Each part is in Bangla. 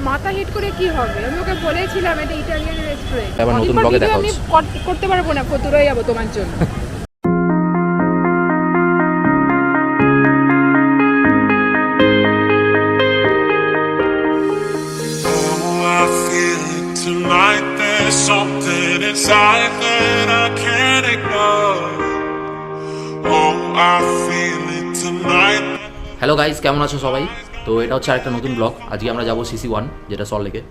মাথা হিট করে কি হবে? আমি ওকে বলেছিলাম এটা ইটালিয়ান রেস্টুরেন্ট। এবার নতুন ব্লগে দেখা হচ্ছে। আমি করতে পারবো না, ফতুরাই যাবো তোমার জন্য। Tonight there's something inside that I can't ignore. Oh, I feel it tonight. Hello guys, কেমন আছো সবাই? তো এটা হচ্ছে আরেকটা নতুন ব্লগ। আজকে আমরা যাবো CC1, যেটা সল্টলেকে।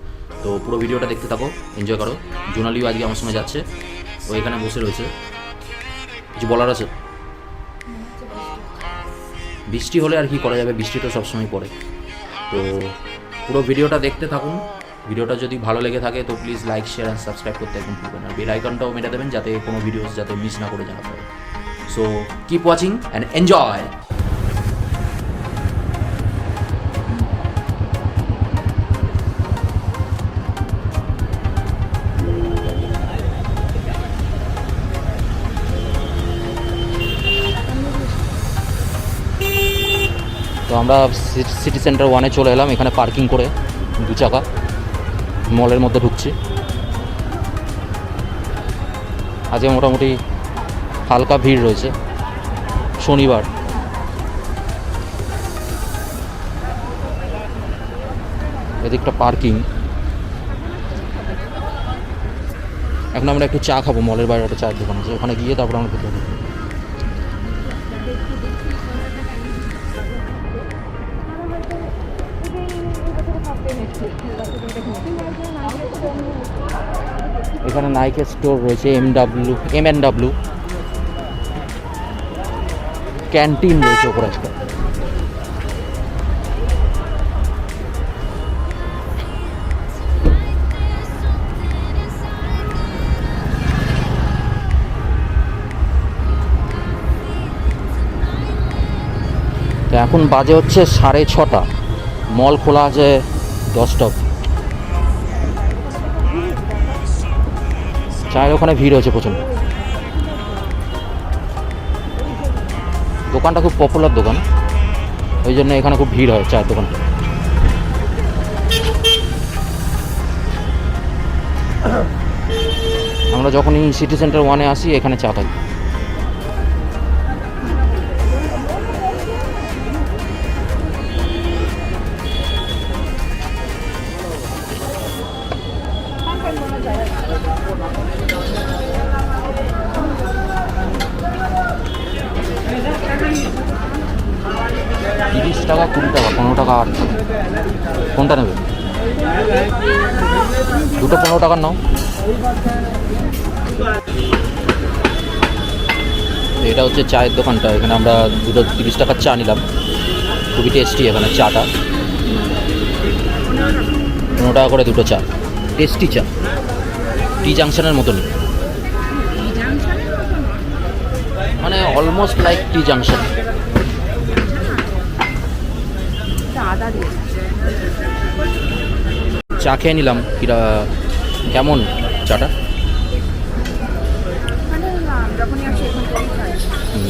তো পুরো ভিডিওটা দেখতে থাকো, এনজয় করো। জোনালিও আজকে আমার সঙ্গে যাচ্ছে, ও এখানে বসে রয়েছে। কিছু বলার আছে? বৃষ্টি হলে আর কি করা যাবে, বৃষ্টি তো সবসময় পড়ে। তো পুরো ভিডিওটা দেখতে থাকুন। ভিডিওটা যদি ভালো লেগে থাকে তো please like, share and subscribe করতে একদম ভুলবেন না। বেল আইকনটাও মেরে দেবেন যাতে কোনো ভিডিওস যাতে মিস না করে জানা পারে। So keep watching and enjoy. তো আমরা সিটি সেন্টার 1-এ চলে এলাম। এখানে পার্কিং করে 2 চাকা মলের মধ্যে ঢুকছি। আজকে মোটামুটি হালকা ভিড় রয়েছে, শনিবার। এদিকটা পার্কিং। এখন আমরা একটু চা খাবো। মলের বাইরে একটা চায়ের দোকান আছে, ওখানে গিয়ে তারপর আমরা ভেতরে ঢুকবো। এখানে নাইকের স্টোর রয়েছে, M&W ক্যান্টিন রয়েছে ওপরে একটা। তো এখন বাজে হচ্ছে 6:30। মল খোলা আছে 10টা। চায়ের ওখানে ভিড় হয়েছে প্রচণ্ড। দোকানটা খুব পপুলার দোকান, ওই জন্য এখানে খুব ভিড় হয় চায়ের দোকানটা। আমরা যখনই সিটি সেন্টার 1-এ আসি এখানে চা খাই। টাকা 20 টাকা, 15 টাকা। 8 কোনটা নেবে? দুটো 15 টাকার নাও। এটা হচ্ছে চায়ের দোকানটা। এখানে আমরা দুটো 30 টাকার চা নিলাম। খুবই টেস্টি এখানে চাটা। 15 টাকা করে দুটো চা। টেস্টি চা, টি জাংশনের মতনই, মানে অলমোস্ট লাইক টি জাংশন। চা খেয়ে নিলাম। কেমন চাটা?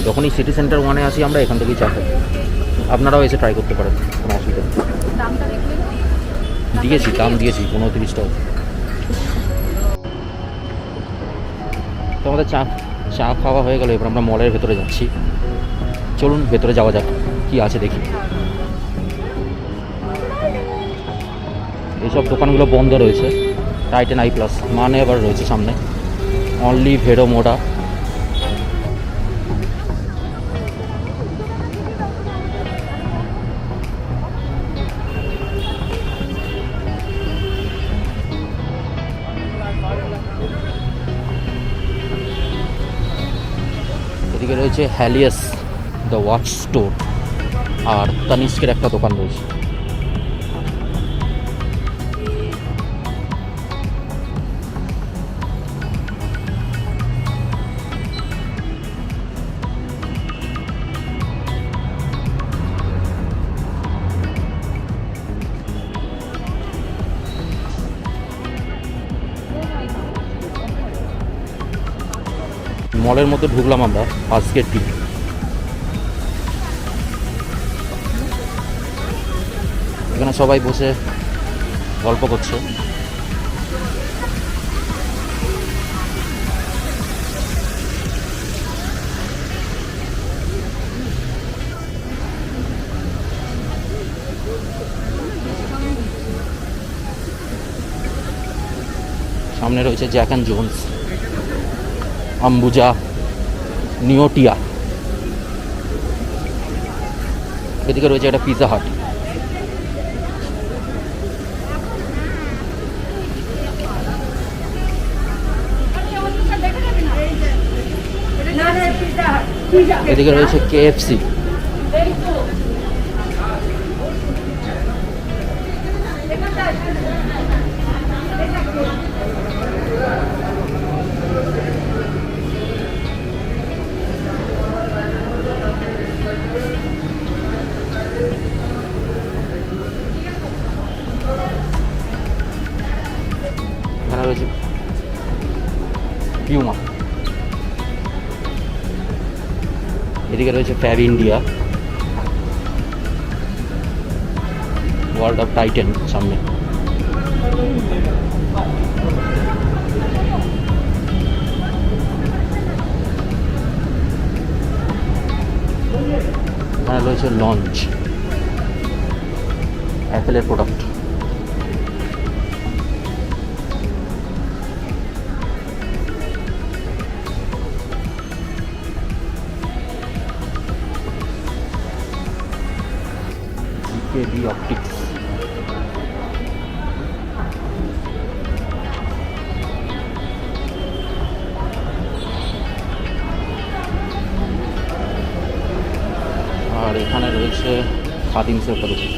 যখনই সিটি সেন্টার 1-এ আসি আমরা এখান থেকেই চা খাই। আপনারাও এসে ট্রাই করতে পারেন, কোনো অসুবিধা নেই। দিয়েছি, দাম দিয়েছি 15-30 টাকা। তো আমাদের চা খাওয়া হয়ে গেল। এবার আমরা মলের ভেতরে যাচ্ছি। চলুন ভেতরে যাওয়া যাক, কি আছে দেখি। এইসব দোকানগুলো বন্ধ রয়েছে। টাইটেন আই প্লাস মানে আবার রয়েছে সামনে। অনলি ভেরো মোডা। এদিকে রয়েছে হ্যালিয়াস দ্য ওয়াচ স্টোর, আর তানিস্কের একটা দোকান রয়েছে। মলের মধ্যে ঢুকলাম আমরা, ফার্স্ট গেট দিয়ে। এখানে সবাই বসে গল্প করছে। সামনে রয়েছে জ্যাক অ্যান্ড জোন্স, আম্বুজা, নিওটিয়া। এদিকে রয়েছে একটা পিৎজা হাট। এদিকে রয়েছে KFC। এখানে রয়েছে পিউমা। এদিকে রয়েছে Fabindia, world of Titan সামনে। এখানে রয়েছে লঞ্চ, অ্যাপেলের প্রোডাক্ট। কেবি অপটিক্স। আর এখানে রয়েছে খাদিমসের একটা দোকান।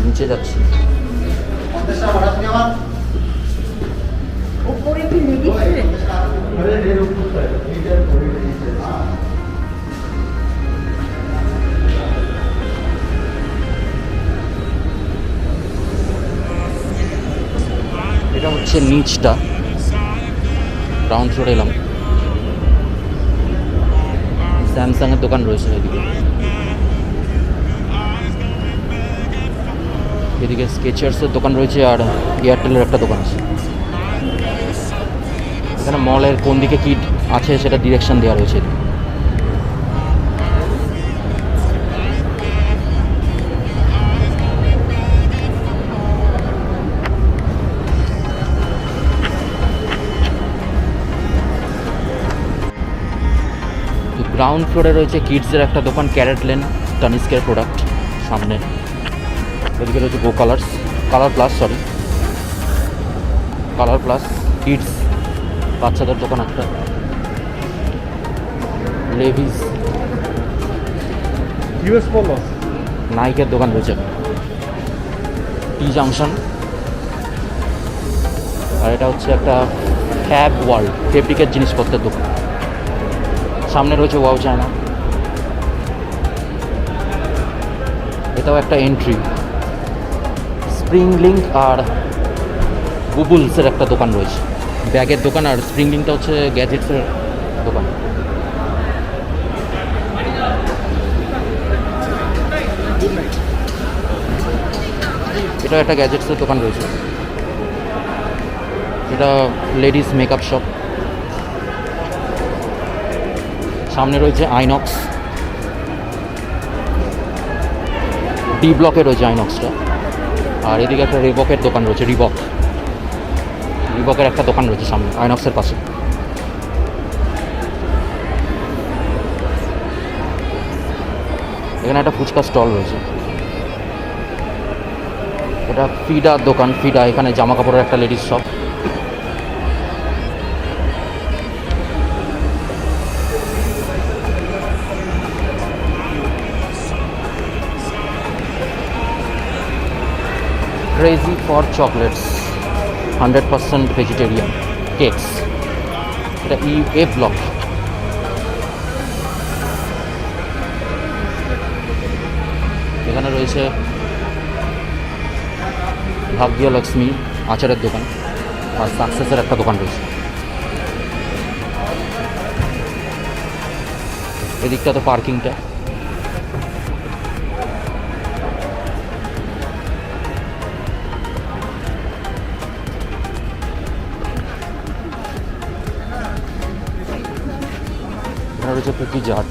নিচে যাচ্ছি। এটা হচ্ছে নিচটা, গ্রাউন্ড ফ্লোরে এলাম। স্যামসাংয়ের দোকান রয়েছে এদিকে। এদিকে স্কেচার্সের দোকান রয়েছে আর এয়ারটেলের একটা দোকান আছে। এখানে মলের কোন দিকে কি আছে সেটা ডিরেকশন দেওয়া রয়েছে। গ্রাউন্ড ফ্লোরে রয়েছে কিডসের একটা দোকান, ক্যারেট লেন, তানিস্কের প্রোডাক্ট সামনে। এদিকে রয়েছে গো কালার্স, কালার প্লাস কিডস, বাচ্চাদের দোকান একটা। লেভিস, ইউএস পোলো, নাইকের দোকান রয়েছে। টি জাংশন। আর এটা হচ্ছে একটা ফ্যাব ওয়ার্ল্ড, ফেব্রিকের জিনিসপত্রের দোকান। সামনে রয়েছে ওয়াও চায়না। এটাও একটা এন্ট্রি। স্প্রিং লিঙ্ক আর বুবুলসের একটা দোকান রয়েছে, ব্যাগের দোকান। আর স্প্রিং লিঙ্কটা হচ্ছে গ্যাজেটসের দোকান। এটা একটা গ্যাজেটসের দোকান রয়েছে। এটা লেডিস মেকআপ শপ। সামনে রয়েছে আইনক্স, ডি ব্লকে রয়েছে আইনক্সটা। আর এদিকে একটা রিবকের দোকান রয়েছে, রিবকের একটা দোকান রয়েছে সামনে আইনক্সের পাশে। এখানে একটা ফুচকা স্টল রয়েছে। এটা ফিডার দোকান, ফিডা। এখানে জামা কাপড়ের একটা ladies shop. Crazy for chocolates, 100% vegetarian cakes. এটা এ ব্লক। এখানে রয়েছে ভাগ্যলক্ষ্মী আচারের দোকান আর সাকসেসের একটা দোকান রয়েছে। এদিকটা তো পার্কিংটা। এখানে রয়েছে পিকি জাট।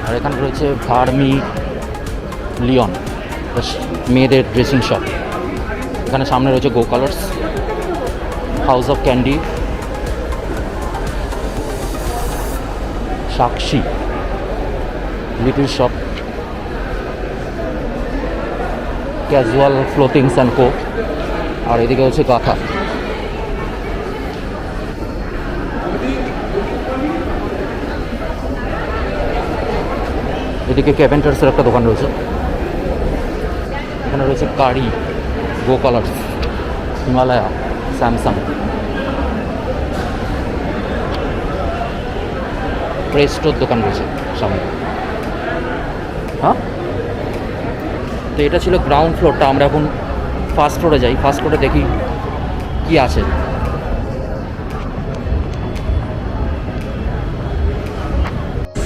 আর এখানে রয়েছে ভার্মি লিওন, মেয়েদের ড্রেসিং শপ। এখানে সামনে রয়েছে গো কালার্স, হাউস অফ ক্যান্ডি, সাক্ষী, লিটল শপ, ক্যাজুয়াল ক্লোথিংস অ্যান্ড কো। আর এদিকে হচ্ছে গাথা। এদিকে ক্যাভেন্টার্সের একটা দোকান রয়েছে। এখানে রয়েছে কারি, গো কালার্স, হিমালয়া, স্যামসাং, প্রেস্টোর দোকান রয়েছে সামনে। হ্যাঁ, তো এটা ছিল গ্রাউন্ড ফ্লোরটা। আমরা এখন ফার্স্ট ফ্লোরে যাই। ফার্স্ট ফ্লোরে দেখি কি আছে।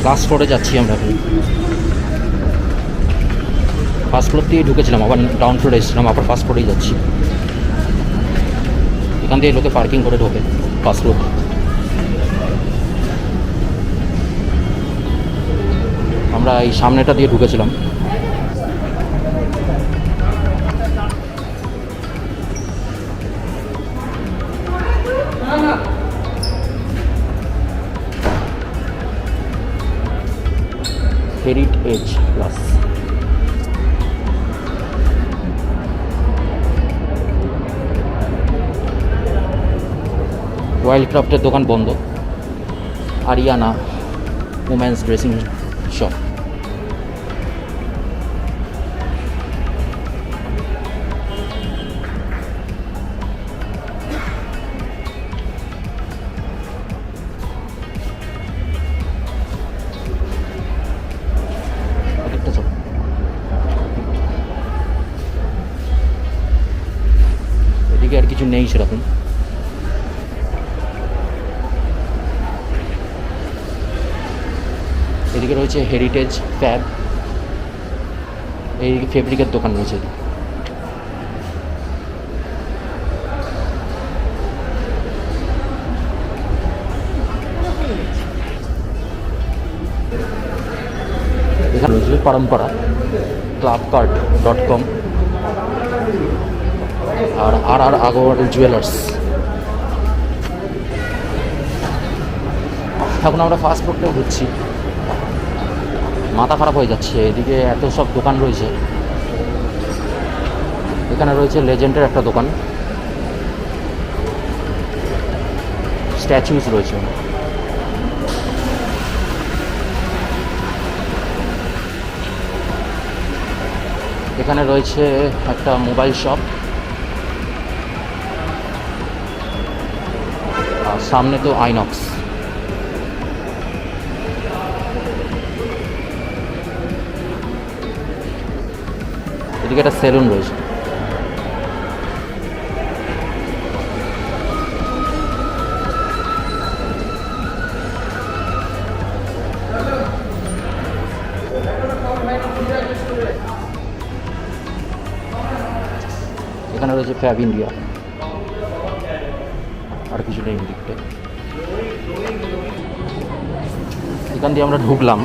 লাস্ট ফ্লোরে যাচ্ছি আমরা এখন। ফার্স্ট ফ্লোর দিয়ে ঢুকেছিলাম, আবার ডাউন ফ্লোরে এসেছিলাম, আবার ফার্স্ট ফ্লোরেই যাচ্ছি। এখান দিয়ে লোকে পার্কিং করে ঢোকে ফার্স্ট ফ্লোর। আমরা এই সামনেটা দিয়ে ঢুকেছিলাম। Heritage plus. ওয়াইল্ড ক্রাফটের দোকান বন্ধ। Ariana women's dressing shop. এদিকে আর কিছু নেই সেরকম। এদিকে রয়েছে হেরিটেজ ফ্যাব, এইদিকে ফেব্রিকের দোকান রয়েছে। এখানে রয়েছে পরম্পরা, clubcard.com, আর আগরওয়াল জুয়েলার্স। এখন আমরা ফার্স্ট ফ্লোরটাও ঘুরছি, মাথা খারাপ হয়ে যাচ্ছে। এদিকে এত সব দোকান রয়েছে। এখানে রয়েছে লেজেন্ডের একটা দোকান, স্ট্যাচুস রয়েছে। এখানে রয়েছে একটা মোবাইল শপ, আর সামনে তো আইনক্স। এদিকে একটা সেলুন রয়েছে। এখানে রয়েছে ফ্যাব ইন্ডিয়া, আর কিছু নেই দিকটা। এখান দিয়ে আমরা ঢুকলাম,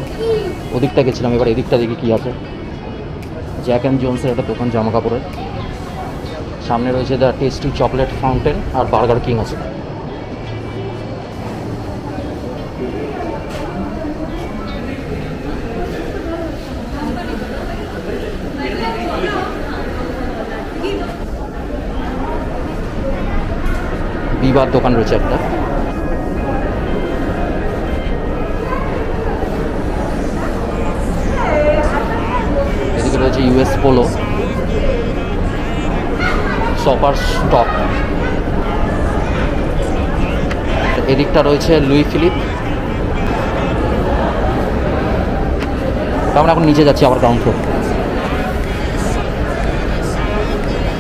ওদিকটা গেছিলাম, এবার এদিকটা দেখি কী আছে। জ্যাক অ্যান্ড জোন্সের একটা দোকান জামা কাপড়ের। সামনে রয়েছে দ্য টেস্টি চকলেট ফাউন্টেন, আর বার্গার কিং আছে। বিবার দোকান রয়েছে একটা। এদিকে রয়েছে ইউএস পোলো, শপার স্টক। এদিকটা রয়েছে লুই ফিলিপ। আমরা এখন নিচে যাচ্ছি, আবার গ্রাউন্ড ফ্লোর।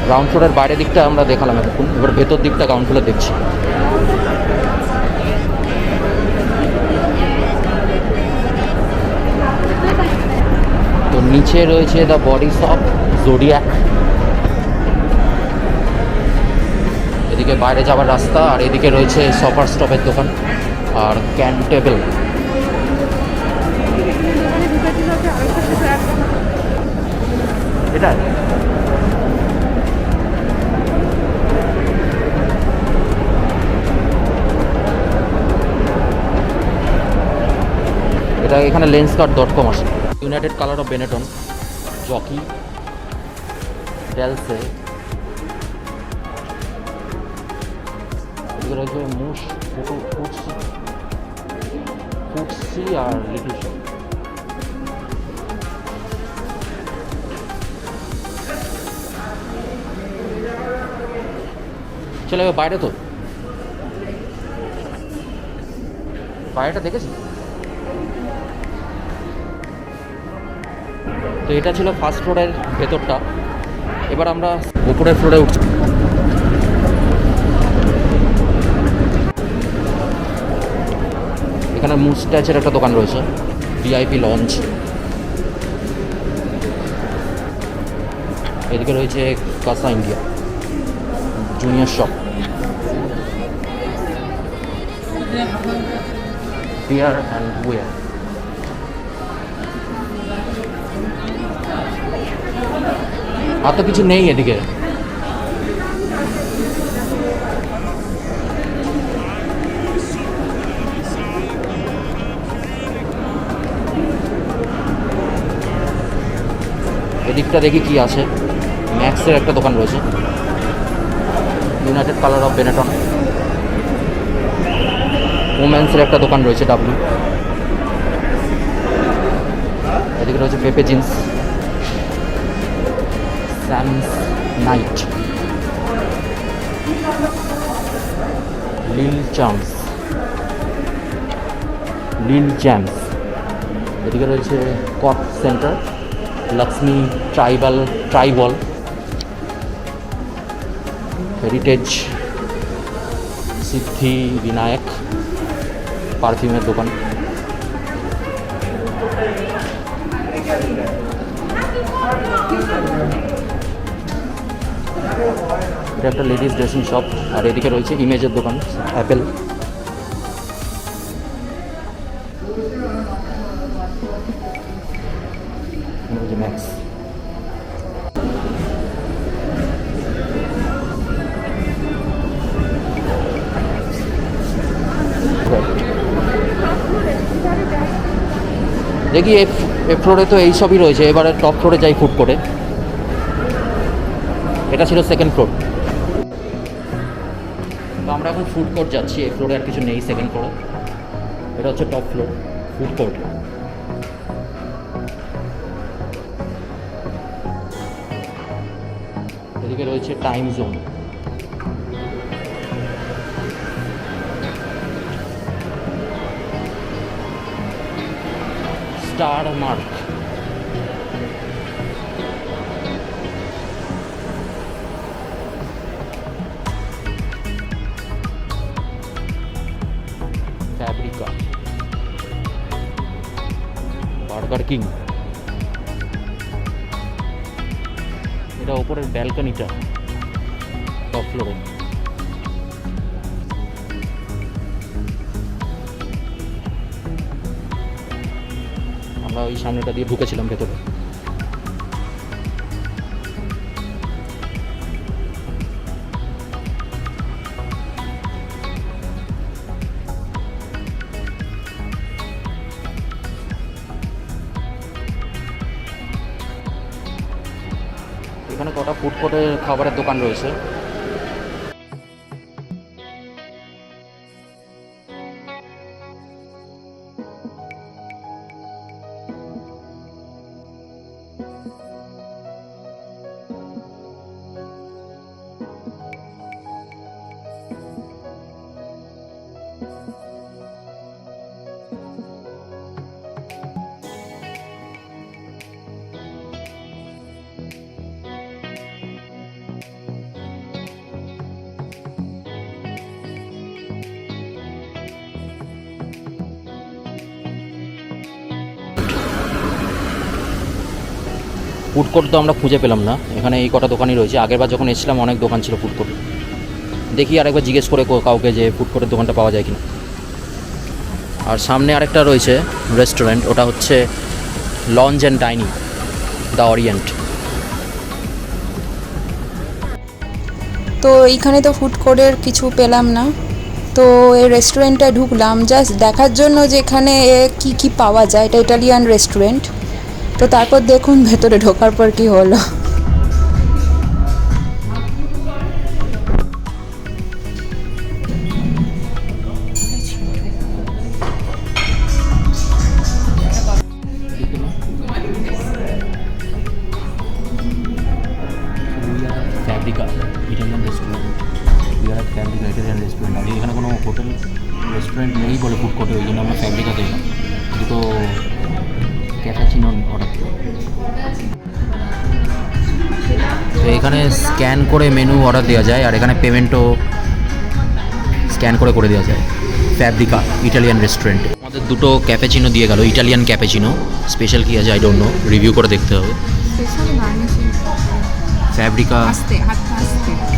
গ্রাউন্ড ফ্লোরের বাইরের দিকটা আমরা দেখালাম এখন, এবার ভেতর দিকটা গ্রাউন্ড ফ্লোরে দেখছি। নিচে রয়েছে দ্য বডি শপ, জোডিয়াক। এদিকে বাইরে যাওয়ার রাস্তা, আর এদিকে রয়েছে সফার স্টপের দোকান আর ক্যান্টেবল। দোকানে ঢুকেছিল যে আরেকটা কিছু একটা এটা এটা এখানে lenskart.com আছে। United colour of Benetton, Jockey, Delsey. এদিকে রয়েছে মুশ, ফুটসি আর লিটল শপ। চলে যাবে বাইরে, তো বাইরেটা দেখেছি। তো এটা ছিল ফার্স্ট ফ্লোরের ভেতরটা। এবার আমরা উপরের ফ্লোরে উঠছি। এখানে মুস্ট্যাচের একটা দোকান রয়েছে, ভিআইপি লঞ্চ। এদিকে রয়েছে Casa India, junior shop, bear and wear. আর তো কিছু নেই এদিকে। এদিকটা দেখি কি আছে। ম্যাক্সের একটা দোকান রয়েছে, ইউনাইটেড কালার অফ বেনেটন। ওমেন্সের একটা দোকান রয়েছে, ডাব্লিউ। এদিকে রয়েছে পেপে জিন্স, স্যামস নাইট, লিল জ্যামস। এদিকে রয়েছে কপ সেন্টার, লক্ষ্মী ট্রাইবল, হেরিটেজ, সিদ্ধি বিনায়ক, পারফিউমের দোকান। এটা একটা লেডিস ড্রেসিং শপ। আর এদিকে রয়েছে ইমেজের দোকান, অ্যাপেল। ম্যাক্স। দেখি এ ফ্লোরে তো এই সবই রয়েছে। এবারে টপ ফ্লোরে যাই ফুড কোর্টে। এটা ছিল সেকেন্ড ফ্লোর। তো আমরা এখন ফুড কোর্ট যাচ্ছি। এই ফ্লোরে আর কিছু নেই সেকেন্ড ফ্লোরে। এটা হচ্ছে টপ ফ্লোর, ফুড কোর্ট। এদিকে রয়েছে time zone. Star mark. Fabrica, burger king. এটা ওপরের ব্যালকনিটা টপ ফ্লোরে। আমরা ওই সামনেটা দিয়ে ঢুকেছিলাম ভেতরে। এখানে কটা ফুড কোর্টের খাবারের দোকান রয়েছে। ফুড কোর্ট তো আমরা খুঁজে পেলাম না, এখানে এই কটা দোকানই রয়েছে। আগেরবার যখন এসেছিলাম অনেক দোকান ছিল ফুড কোর্টে। দেখি আরেকবার জিজ্ঞেস করে কাউকে যে ফুড কোর্টের দোকানটা পাওয়া যায় কিনা। আর সামনে আরেকটা রয়েছে রেস্টুরেন্ট, ওটা হচ্ছে launch and dining the orient. তো এইখানে তো ফুড কোর্টের কিছু পেলাম না, তো এই রেস্টুরেন্টে ঢুকলাম জাস্ট দেখার জন্য যে এখানে কি কি পাওয়া যায়। এটা ইটালিয়ান রেস্টুরেন্ট। তো তারপর দেখুন ভেতরে ঢোকার পর কি হলো। ফ্যাব্রিকা ইটালিয়ান রেস্টুরেন্ট, ফ্যাব্রিকা ইটালিয়ান রেস্টুরেন্ট। আর এখানে কোনো হোটেল রেস্টুরেন্ট নেই বলে ফুড কোর্টে, ওই জন্য আমরা ফ্যাব্রিকাতে দুটো ক্যাপাচিনো অর্ডার করি। তো এখানে স্ক্যান করে মেনু অর্ডার দেওয়া যায়, আর এখানে পেমেন্টও স্ক্যান করে দেওয়া যায়। ফ্যাব্রিকা ইটালিয়ান রেস্টুরেন্ট। আমাদের দুটো ক্যাপাচিনো দিয়ে গেল, ইটালিয়ান ক্যাপাচিনো। স্পেশাল কী আছে আই ডোন্ট নো, রিভিউ করে দেখতে হবে।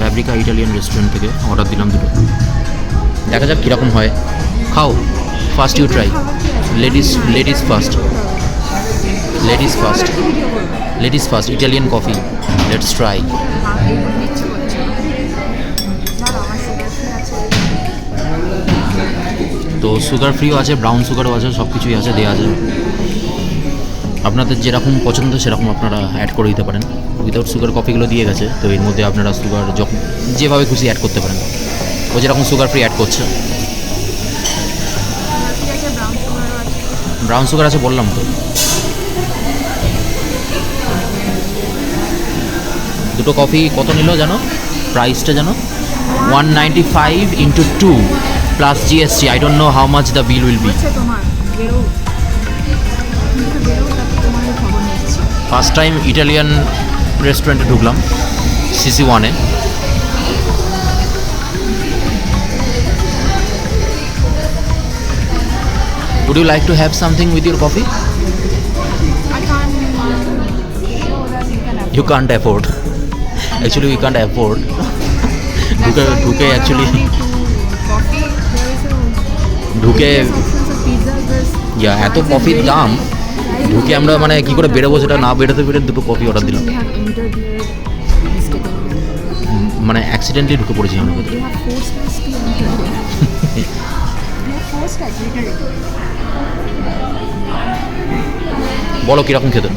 ফ্যাব্রিকা ইটালিয়ান রেস্টুরেন্ট থেকে অর্ডার দিলাম দুটো, দেখা যাক কীরকম হয়। খাও, first you try. Ladies first Italian coffee, let's try. তো সুগার ফ্রিও আছে, ব্রাউন সুগারও আছে, সব কিছুই আছে, দেওয়া আছে। আপনাদের যেরকম পছন্দ সেরকম আপনারা অ্যাড করে দিতে পারেন। উইদাউট সুগার কফিগুলো দিয়ে গেছে, তো এর মধ্যে আপনারা সুগার যখন যেভাবে খুশি অ্যাড করতে পারেন। ও যেরকম সুগার ফ্রি অ্যাড করছে। ব্রাউন সুগার আছে বললাম তো। দুটো কফি কত নিল জানো, প্রাইসটা জানো? 195 × 2 plus GST। I don't know how much the bill will be. First time Italian রেস্টুরেন্টে ঢুকলাম, CC1-এ। Would you like to have something with your coffee? You can't afford. Actually, we can't afford. ঢুকে অ্যাকচুয়ালি এত কফির দাম, ঢুকে আমরা মানে কী করে বেরোবো সেটা না বেরোতে দুটো কফি অর্ডার দিলাম। মানে অ্যাক্সিডেন্টলি ঢুকে পড়েছি আমরা। বলো কীরকম খেতে?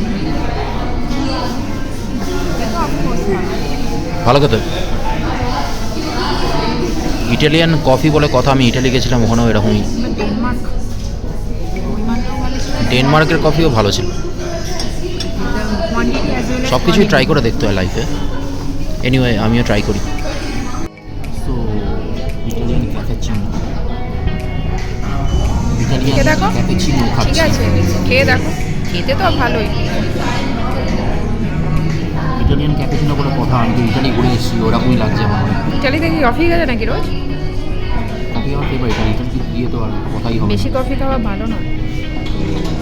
ভালো খেতে। ইটালিয়ান কফি বলে কথা, আমি ইটালি গেছিলাম, ওখানেও এরকমই। ডেনমার্কের কফিও ভালো ছিল। সব কিছুই ট্রাই করে দেখতে হয় লাইফে। এনিওয়ে আমিও ট্রাই করি। সো ইটালিয়ান ক্যাপাচিনো, ঠিক আছে, খেয়ে দেখো। খেতে তো ভালোই। ইটালিয়ান ক্যাপাচিনো বলে কথা, আমি তো ইটালি ঘুরে এসেছি, ওরকমই লাগছে আমার। ইটালিতে কি কফি গেছে নাকি রোজ? কফি আমার ফেভারিট, আর ইটালি দিয়ে তো আর কথাই হবে। বেশি কফি খাওয়া ভালো না।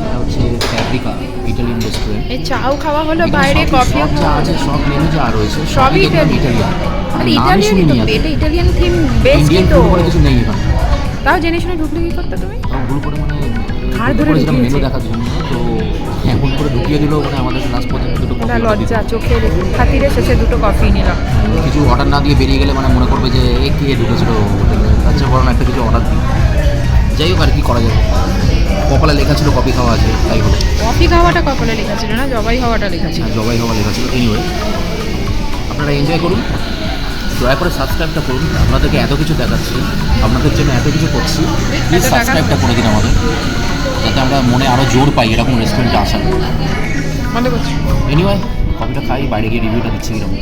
এটা হচ্ছে ফ্যাব্রিকা ইটালিয়ান রেস্টুরেন্ট। এই চাও খাওয়া হলো, বাইরে কফিও খাওয়া আছে, সব মেনু যা রয়েছে সবই ইটালিয়ান। আরে ইটালিয়ানই তো, এটা ইটালিয়ান থিম বেস্ট তো। কিছু নেই এখানে। তাও জেনে শুনে ঢুকলে কি করতে তুমি? তাও ভুল করে মানে ঘাড় ধরে মেনু দেখার জন্য, তো এখন করে ঢুকিয়ে দিল মানে আমাদের লাস্ট পর্যন্ত দুটো কফি। লজ্জা, চোখের খাতিরে শেষে দুটো কফি নিলাম। কিছু অর্ডার না দিয়ে বেরিয়ে গেলে মানে মনে করবে যে এ কে ঢুকেছিল হোটেলে, আচ্ছা বরং একটা কিছু অর্ডার দিই। যাই হোক, আর কি করা যাবে, কপালে লেখা ছিল কফি খাওয়া আছে, তাই হলো। কফি খাওয়াটা কপালে লেখা ছিল না, জবাই হওয়াটা লেখা ছিল। জবাই হওয়া লেখা ছিল। এনিওয়ে আপনারা এনজয় করুন, দয়া করে সাবস্ক্রাইবটা করুন। আপনাদেরকে এত কিছু দেখাচ্ছি, আপনাদের জন্য এত কিছু করছি, প্লিজ সাবস্ক্রাইবটা করে দিন আমাদের, যাতে আমরা মনে আরও জোর পাই এরকম রেস্টুরেন্টে আসার। মনে করছি। এনিওয়ে কফিটা খাই, বাইরে গিয়ে রিভিউটা দিচ্ছি এরকম।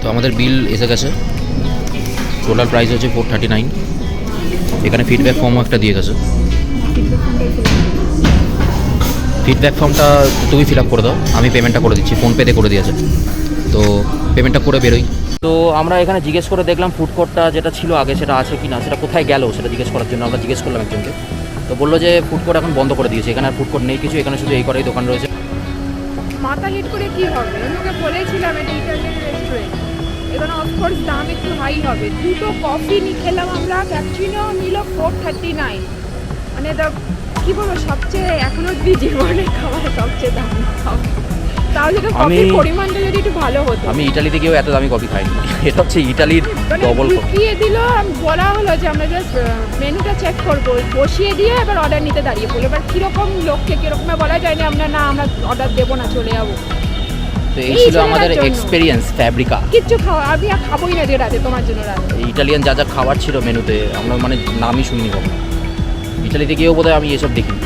তো আমাদের বিল এসে গেছে, টোটাল প্রাইস হচ্ছে 439। এখানে ফিডব্যাক ফর্মও একটা দিয়ে গেছে। ফিডব্যাক ফর্মটা তুমি ফিল আপ করে দাও, আমি পেমেন্টটা করে দিচ্ছি, ফোনপেতে করে দিয়েছে। তো পেমেন্টটা করে বেরোই। তো আমরা এখানে জিজ্ঞেস করে দেখলাম ফুড কোর্টটা যেটা ছিল আগে সেটা আছে কি না, সেটা কোথায় গেল সেটা জিজ্ঞেস করার জন্য আমরা জিজ্ঞেস করলাম একজনকে। তো বললো যে ফুড কোর্ট এখন বন্ধ করে দিয়েছে, এখানে আর ফুড কোর্ট নেই কিছু, এখানে শুধু এই কটাই দোকান রয়েছে। মাথা হিট করে কি হবে, আমি ওকে বলেছিলাম এটা ইটালিয়ান রেস্টুরেন্ট, এখানে অফকোর্স দাম একটু হাই হবে। দুটো কফি খেলাম আমরা, ক্যাপুচিনো নিল 439, মানে কি বলবো সবচেয়ে এখনো অব্দি জীবনে খাওয়া সবচেয়ে দামি খাওয়া। তাও যদি কফির পরিমাণটা যদি একটু ভালো হতো। আমি ইটালিতে গিয়েও এত দামি কফি খাইনি, এটা হচ্ছে ইটালির ডবল কফি। ঢুকিয়ে দিল, বলা হলো যে আমরা জাস্ট মেনুটা চেক করবো, বসিয়ে দিয়ে এবার অর্ডার নিতে দাঁড়িয়ে পড়লো। এবার কীরকম লোককে কীরকম বলা যায়নি আমরা না আমরা অর্ডার দেবো না চলে যাবো। তো এই ছিল আমাদের এক্সপেরিয়েন্স ফ্যাব্রিকা। কিচ্ছু খাওয়া আমি আর খাবোই না যে রাতে তোমার জন্য রাতে। ইটালিয়ান যা যা খাবার ছিল মেনুতে আমরা মানে নামই শুনিনি কখনো। ইটালিতে গিয়েও বোধহয় আমি এসব দেখিনি।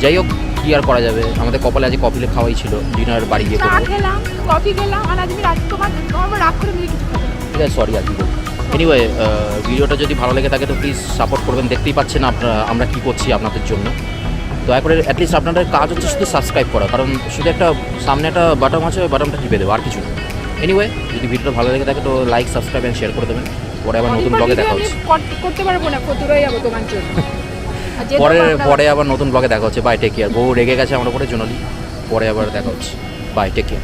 যাই হোক, কি আর করা যাবে, আমাদের কপালে আজ কফি খাওয়াই ছিল, ডিনার বাড়ি গিয়ে চা করবো। খেলাম, কফি খেলাম, আর আজ আমি রাত তোমার রাগ করে তুমি কিছু খাবো। ঠিক আছে, সরি আর কি বলবো। এনিওয়ে, ভিডিওটা যদি ভালো লেগে থাকে তো প্লিজ সাপোর্ট করবেন। দেখতেই পাচ্ছেন আপনারা আমরা কী করছি আপনাদের জন্য। দয়া করে অ্যাটলিস্ট আপনাদের কাজ হচ্ছে শুধু সাবস্ক্রাইব করা, কারণ শুধু একটা সামনে একটা বাটন আছে, ওই বাটনটা টিপে দেবো, আর কিছু না। এনিওয়ে, যদি ভিডিওটা ভালো লেগে থাকে তো লাইক, সাবস্ক্রাইব অ্যান্ড শেয়ার করে দেবেন। পরে আবার নতুন ব্লগে দেখা হচ্ছে। করতে পারবো না, কতটাই যাবো তোমার জন্য। পরে আবার নতুন ব্লগে দেখা হচ্ছে। Bye, take care. বউ রেগে গেছে আমার উপরে জোনালি। পরে আবার দেখা হচ্ছে। Bye, take care.